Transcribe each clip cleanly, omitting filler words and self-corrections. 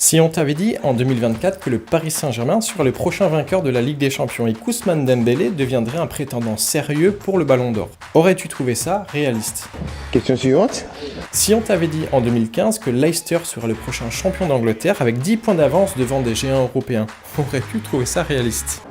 Si on t'avait dit en 2024 que le Paris Saint-Germain serait le prochain vainqueur de la Ligue des Champions et qu'Ousmane Dembélé deviendrait un prétendant sérieux pour le Ballon d'Or, aurais-tu trouvé ça réaliste? Question suivante. Si on t'avait dit en 2015 que Leicester serait le prochain champion d'Angleterre avec 10 points d'avance devant des géants européens, aurais-tu trouvé ça réaliste?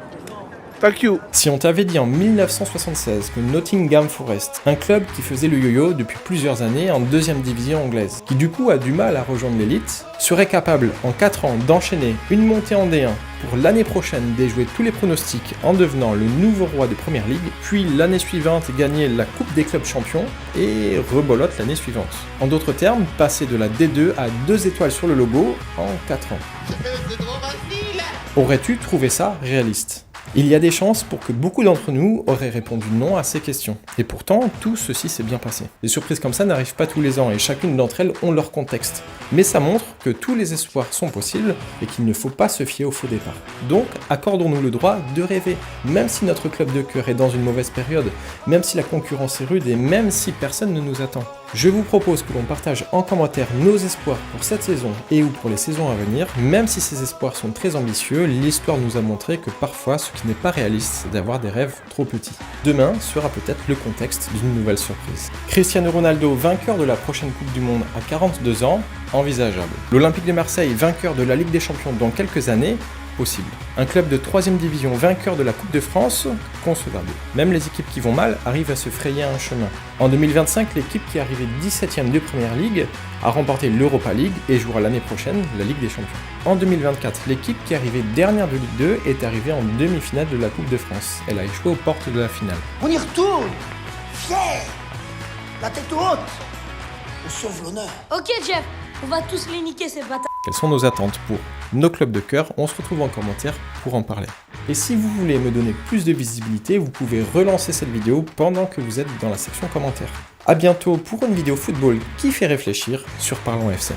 Thank you. Si on t'avait dit en 1976 que Nottingham Forest, un club qui faisait le yo-yo depuis plusieurs années en deuxième division anglaise, qui du coup a du mal à rejoindre l'élite, serait capable en 4 ans d'enchaîner une montée en D1 pour l'année prochaine déjouer tous les pronostics en devenant le nouveau roi de Première Ligue, puis l'année suivante gagner la Coupe des clubs champions et rebolote l'année suivante. En d'autres termes, passer de la D2 à 2 étoiles sur le logo en 4 ans. C'est trop facile. Aurais-tu trouvé ça réaliste? Il y a des chances pour que beaucoup d'entre nous auraient répondu non à ces questions. Et pourtant, tout ceci s'est bien passé. Des surprises comme ça n'arrivent pas tous les ans et chacune d'entre elles ont leur contexte. Mais ça montre que tous les espoirs sont possibles et qu'il ne faut pas se fier au faux départ. Donc, accordons-nous le droit de rêver, même si notre club de cœur est dans une mauvaise période, même si la concurrence est rude et même si personne ne nous attend. Je vous propose que l'on partage en commentaire nos espoirs pour cette saison et ou pour les saisons à venir. Même si ces espoirs sont très ambitieux, l'histoire nous a montré que parfois ce qui n'est pas réaliste, c'est d'avoir des rêves trop petits. Demain sera peut-être le contexte d'une nouvelle surprise. Cristiano Ronaldo, vainqueur de la prochaine Coupe du Monde à 42 ans, envisageable. L'Olympique de Marseille, vainqueur de la Ligue des Champions dans quelques années, possible. Un club de 3ème division vainqueur de la Coupe de France, concevable. Même les équipes qui vont mal arrivent à se frayer un chemin. En 2025, l'équipe qui est arrivée 17ème de Première Ligue a remporté l'Europa League et jouera l'année prochaine la Ligue des Champions. En 2024, l'équipe qui est arrivée dernière de Ligue 2 est arrivée en demi-finale de la Coupe de France. Elle a échoué aux portes de la finale. On y retourne, fier, la tête haute, on sauve l'honneur. Ok Jeff, on va tous les niquer ces bâtards. Quelles sont nos attentes pour nos clubs de cœur? On se retrouve en commentaire pour en parler. Et si vous voulez me donner plus de visibilité, vous pouvez relancer cette vidéo pendant que vous êtes dans la section commentaires. A bientôt pour une vidéo football qui fait réfléchir sur Parlons FC.